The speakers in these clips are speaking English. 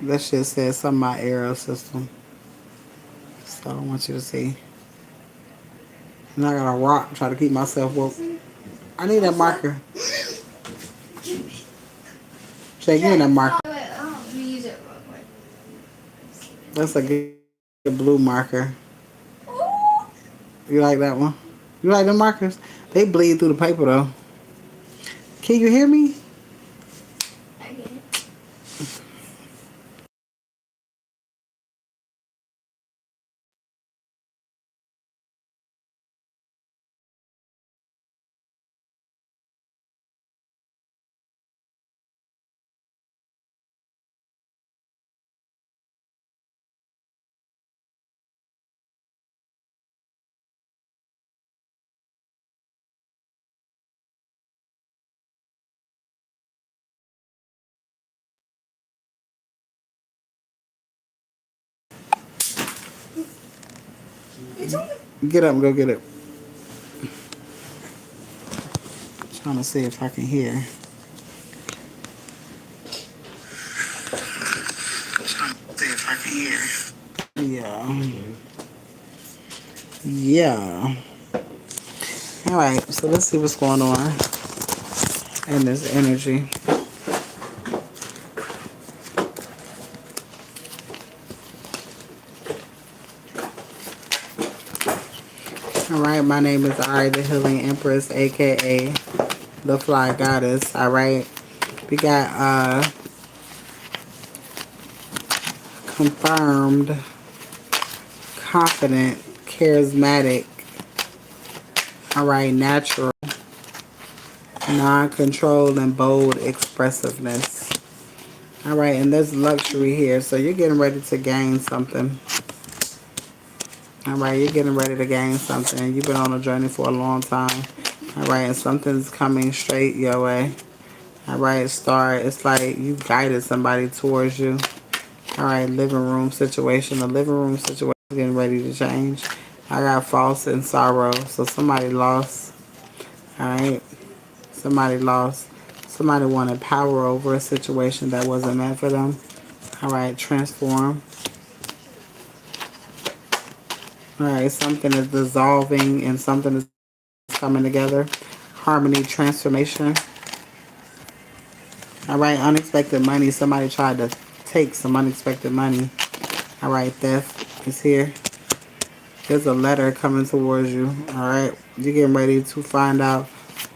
That shit says something about aerial system. So I don't want you to see. And I got a rock try to keep myself woke. I need that marker. Jay, give me that marker. Wait, let me use it real quick. That's a good blue marker. You like that one? You like the markers? They bleed through the paper though. Can you hear me? I get it. Get up and go get it. Trying to see if I can hear. Trying to see if I can hear. Yeah. Yeah. Alright, so let's see what's going on in this energy. Alright, my name is Ari, the Healing Empress, aka the Fly Goddess. Alright. We got confirmed, confident, charismatic, alright, natural, non-controlled, and bold expressiveness. Alright, and there's luxury here, so you're getting ready to gain something. Alright, you're getting ready to gain something. You've been on a journey for a long time. Alright, and something's coming straight your way. Alright, it's like you guided somebody towards you. Alright, living room situation. The living room situation is getting ready to change. I got false and sorrow. So somebody lost. Alright. Somebody lost. Somebody wanted power over a situation that wasn't meant for them. Alright, transform. Alright, something is dissolving and something is coming together. Harmony, transformation. Alright, unexpected money. Somebody tried to take some unexpected money. Alright, theft is here. There's a letter coming towards you. Alright, you're getting ready to find out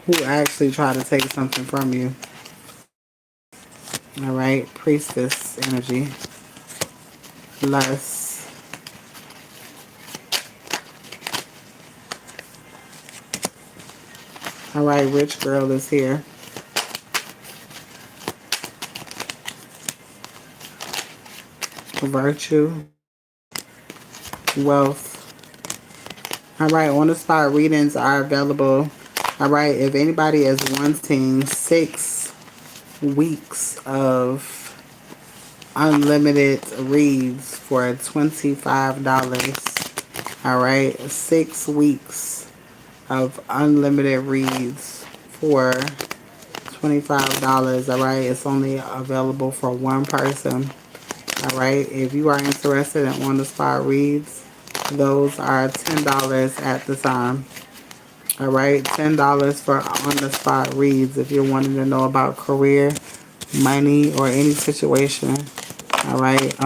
who actually tried to take something from you. Alright, priestess energy. Lust. Alright, rich girl is here. Virtue. Wealth. Alright, on the spot readings are available. Alright, if anybody is wanting 6 weeks of unlimited reads for $25. Alright, 6 weeks of unlimited reads for $25. Alright, it's only available for one person. Alright, if you are interested in on the spot reads, those are $10 at the time. Alright, $10 for on the spot reads if you're wanting to know about career, money, or any situation. Alright,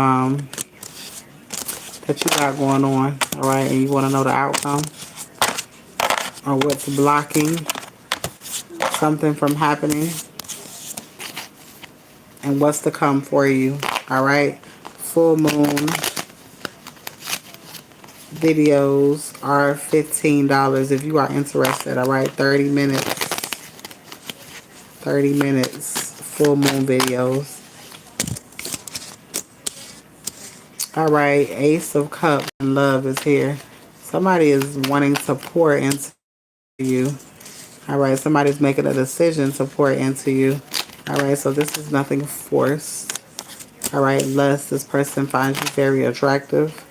that you got going on. Alright, and you want to know the outcome or what's blocking something from happening and what's to come for you. Alright, full moon videos are $15 if you are interested. Alright, 30 minutes. 30 minutes full moon videos. Alright, Ace of Cups and love is here. Somebody is wanting to pour into you. Alright, somebody's making a decision to pour into you. Alright, so this is nothing forced. Alright, lust, this person finds you very attractive.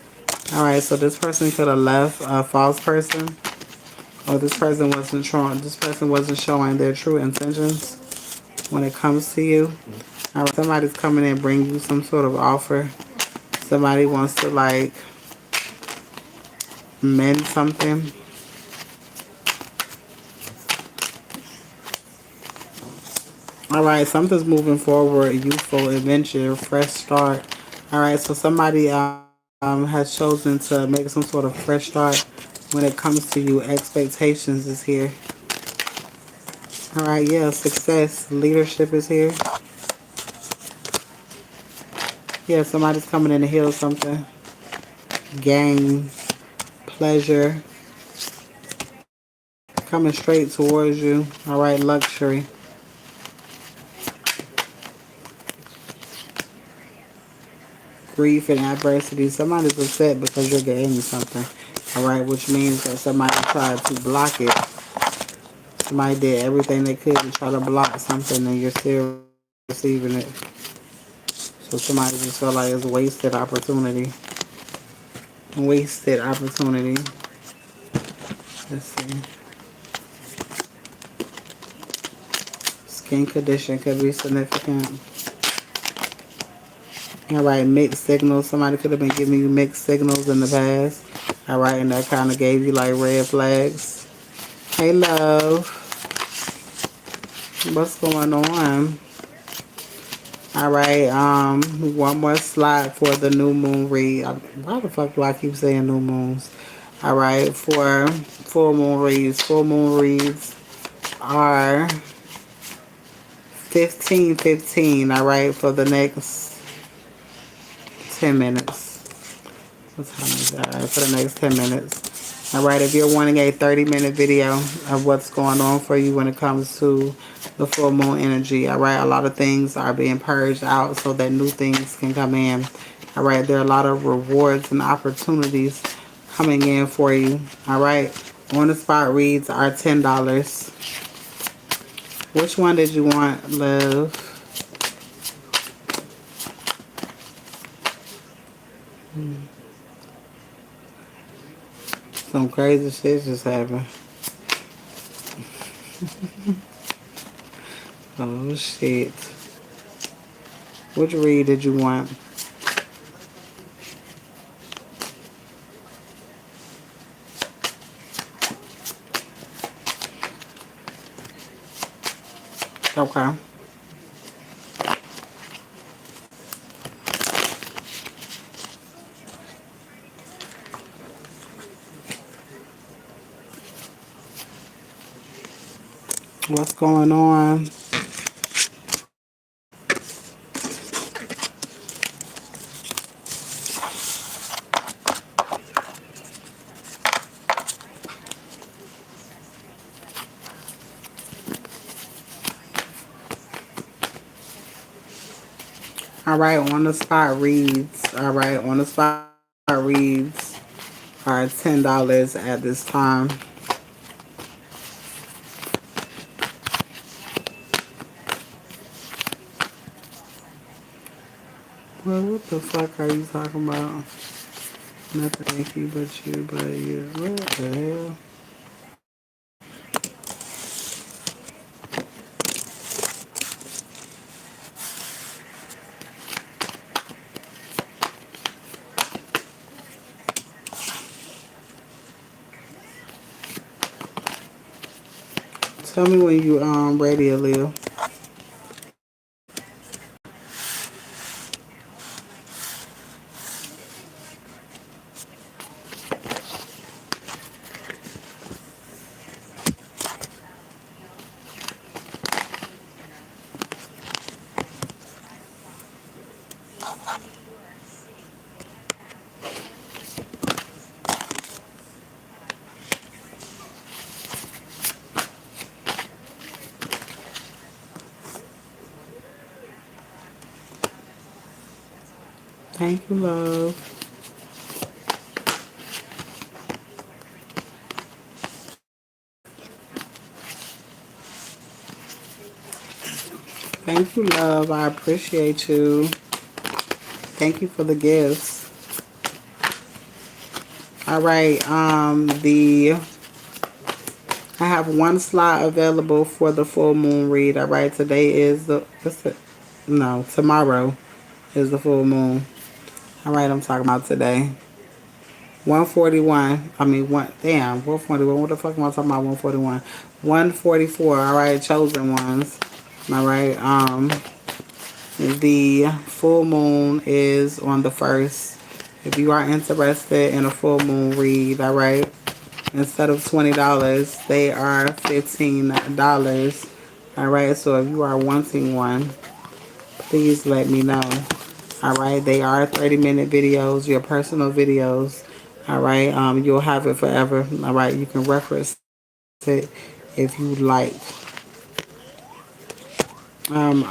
Alright, so this person could have left a false person. Or this person wasn't showing their true intentions when it comes to you. All right, somebody's coming in, bring you some sort of offer. Somebody wants to like mend something. All right, something's moving forward. Youthful adventure, fresh start. All right, so somebody has chosen to make some sort of fresh start when it comes to you. Expectations is here. All right, yeah, success, leadership is here. Yeah, somebody's coming in to heal something. Gain, pleasure, coming straight towards you. All right, luxury. Grief and adversity. Somebody's upset because you're gaining something. All right, which means that somebody tried to block it. Somebody did everything they could to try to block something and you're still receiving it. So somebody just felt like it's wasted opportunity. Wasted opportunity. Let's see. Skin condition could be significant. All right, mixed signals. Somebody could have been giving you mixed signals in the past. All right, and that kind of gave you like red flags. Hey, love. What's going on? All right, one more slot for the new moon read. Why the fuck do I keep saying new moons? All right, for full moon reads. Full moon reads are 15:15. All right, for the next 10 minutes. What time is that? All right, for the next 10 minutes. All right, if you're wanting a 30-minute video of what's going on for you when it comes to the full moon energy, all right, a lot of things are being purged out so that new things can come in. All right, there are a lot of rewards and opportunities coming in for you. All right, on the spot reads are $10. Which one did you want, love? Some crazy shit just happened. Oh shit. Which read did you want? Okay. What's going on? All right, on the spot reads. All right, on the spot reads are $10 at this time. Well, what the fuck are you talking about? Nothing thank you but you, but you. What the hell? Tell me when you ready, Aaliyah. Thank you, love. Thank you, love. I appreciate you. Thank you for the gifts. All right, I have one slot available for the full moon read. All right, today is the what's it? No, tomorrow is the full moon. All right, I'm talking about today. 141. I mean, one. Damn, 141. What the fuck am I talking about? 141. 144. All right, chosen ones. All right. The full moon is on the 1st. If you are interested in a full moon read, all right, instead of $20, they are $15. All right. So if you are wanting one, please let me know. All right, they are 30-minute videos, your personal videos. All right, you'll have it forever. All right, you can reference it if you like. Um,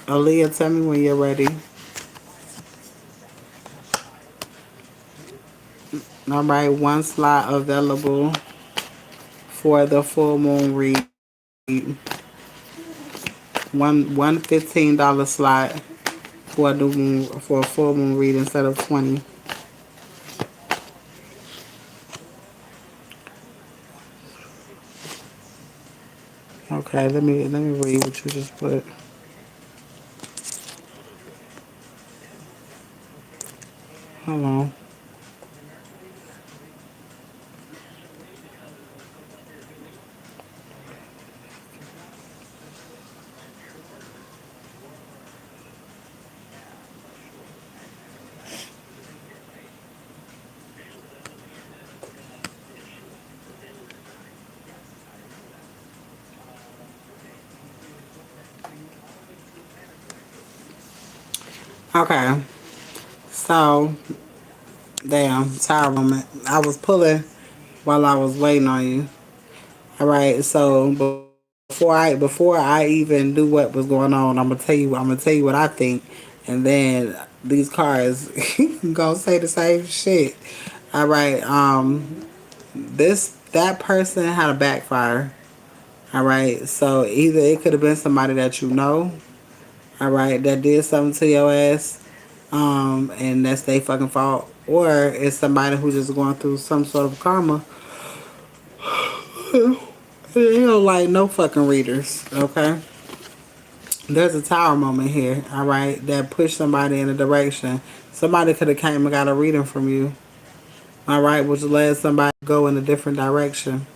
Aaliyah, tell me when you're ready. All right, one slot available for the full moon read. One $15 slot for a new moon for a full moon read instead of 20. Okay, let me read what you just put. Hold on. Okay, so damn, tower moment. I was pulling while I was waiting on you. All right, so before I even knew what was going on, I'm gonna tell you what I think, and then these cards gonna say the same shit. All right, that person had a backfire. All right, so either it could have been somebody that you know, all right, that did something to your ass, and that's their fucking fault, or it's somebody who's just going through some sort of karma. You know, like no fucking readers, okay? There's a tower moment here, all right, that pushed somebody in a direction. Somebody could have came and got a reading from you, all right, which led somebody to go in a different direction,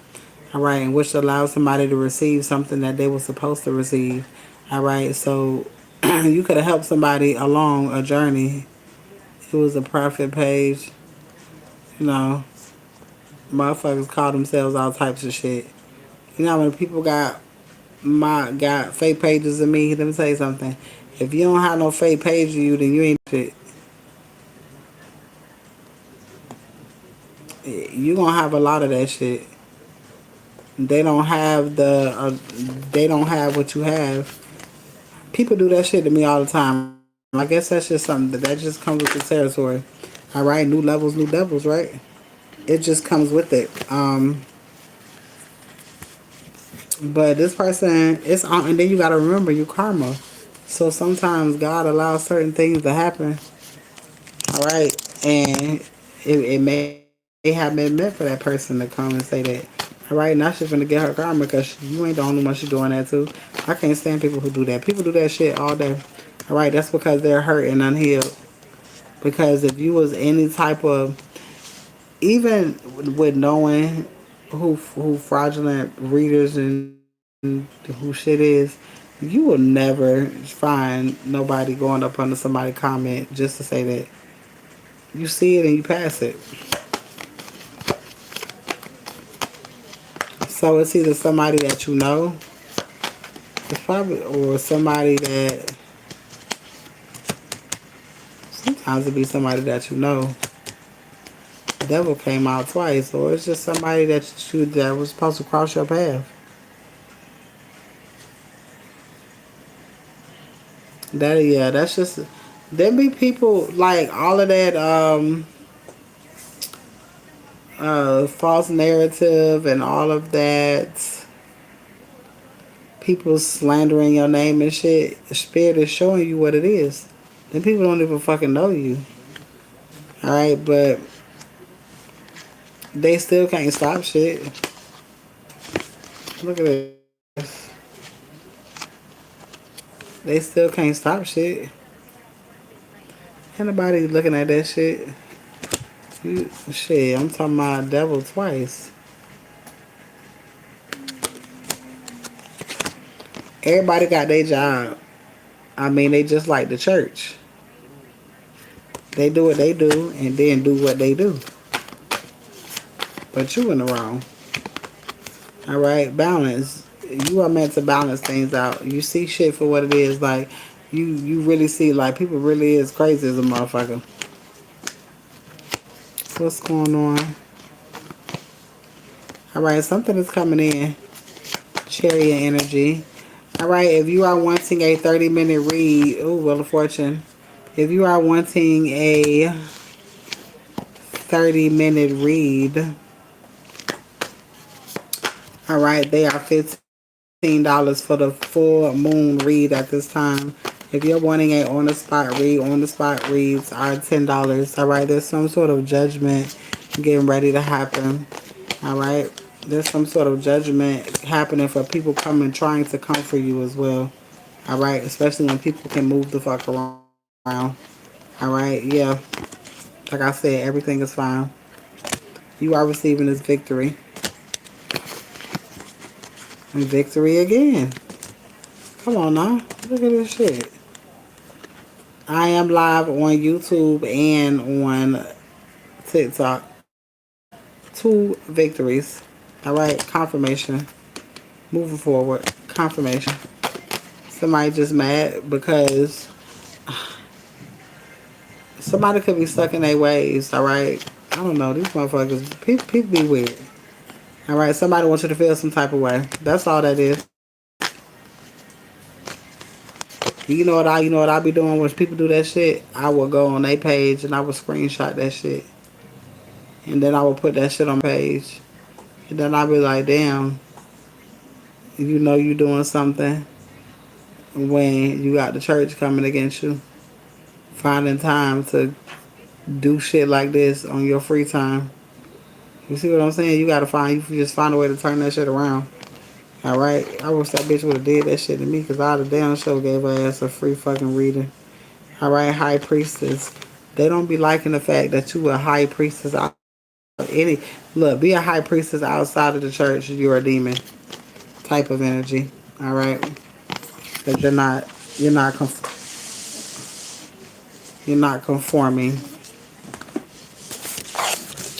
all right, and which allowed somebody to receive something that they were supposed to receive, all right. So you could have helped somebody along a journey. It was a profit page, you know. Motherfuckers call themselves all types of shit. You know when people got fake pages of me. Let me tell you something. If you don't have no fake page of you, then you ain't shit. You gonna have a lot of that shit. They don't have they don't have what you have. People do that shit to me all the time. I guess that's just something that just comes with the territory. All right, new levels, new devils, right? It just comes with it. But this person, it's on, and then you gotta remember your karma. So sometimes God allows certain things to happen. All right, and it may have been meant for that person to come and say that. All right, now she's gonna get her karma because you ain't the only one she's doing that too. I can't stand people who do that. People do that shit all day. All right, that's because they're hurt and unhealed. Because if you was any type of, even with knowing who fraudulent readers and who shit is, you will never find nobody going up under somebody's comment just to say that. You see it and you pass it. So it's either somebody that you know, it's probably, or somebody that, sometimes it be somebody that you know. The devil came out twice, or it's just somebody that was supposed to cross your path. That, yeah, that's just, there be people like all of that false narrative and all of that, people slandering your name and shit. The spirit is showing you what it is. Then people don't even fucking know you. All right, but they still can't stop shit. Look at this. They still can't stop shit. Ain't nobody looking at that shit. Shit, I'm talking about devil twice. Everybody got their job. I mean, they just like the church. They do what they do and then do what they do. But you in the wrong. Alright, balance. You are meant to balance things out. You see shit for what it is. Like, you really see, like, people really is crazy as a motherfucker. What's going on? Alright, something is coming in. Chariot energy. Alright, if you are wanting a 30-minute read, oh, Wheel of Fortune. If you are wanting a 30-minute read, alright, they are $15 for the full moon read at this time. If you're wanting a on-the-spot reads are $10. Alright, there's some sort of judgment getting ready to happen. Alright, there's some sort of judgment happening for people trying to come for you as well. Alright, especially when people can move the fuck around. Alright, yeah. Like I said, everything is fine. You are receiving this victory. And victory again. Come on now. Look at this shit. I am live on YouTube and on TikTok. 2 victories. Alright, confirmation. Moving forward. Confirmation. Somebody just mad because somebody could be stuck in their ways, alright? I don't know. These motherfuckers, people be weird. Alright, somebody wants you to feel some type of way. That's all that is. You know what I be doing when people do that shit? I will go on their page and I will screenshot that shit. And then I will put that shit on page. And then I'll be like, damn, you know you doing something when you got the church coming against you. Finding time to do shit like this on your free time. You see what I'm saying? You just find a way to turn that shit around. Alright? I wish that bitch would have did that shit to me because I the damn show gave her ass a free fucking reading. Alright, High Priestess. They don't be liking the fact that you a High Priestess out look, be a High Priestess outside of the church, you're a demon type of energy. Alright? But you're not conforming.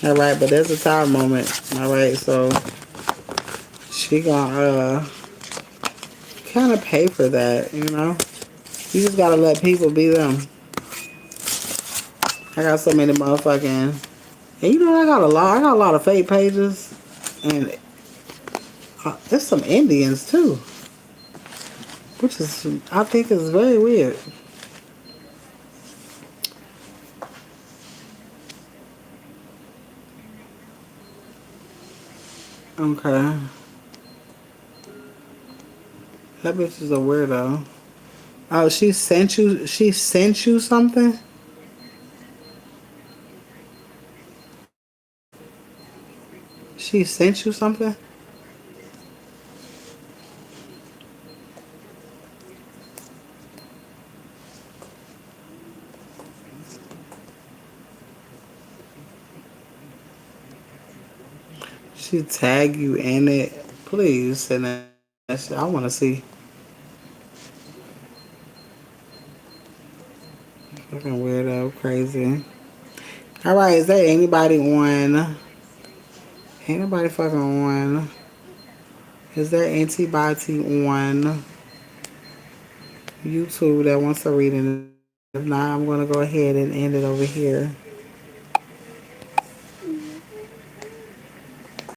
Alright, but there's a time moment. Alright, so she gonna kind of pay for that, you know? You just gotta let people be them. I got so many motherfucking, and you know I got a lot of fake pages, and there's some Indians too, which is I think is very weird. Okay. That bitch is a weirdo. Oh, she sent you something? She sent you something? She tag you in it. Please send that shit. I want to see. Fucking weirdo, crazy. Alright, is there anybody on? Ain't nobody fucking on. Is there anybody on YouTube that wants to read it? If not, I'm going to go ahead and end it over here.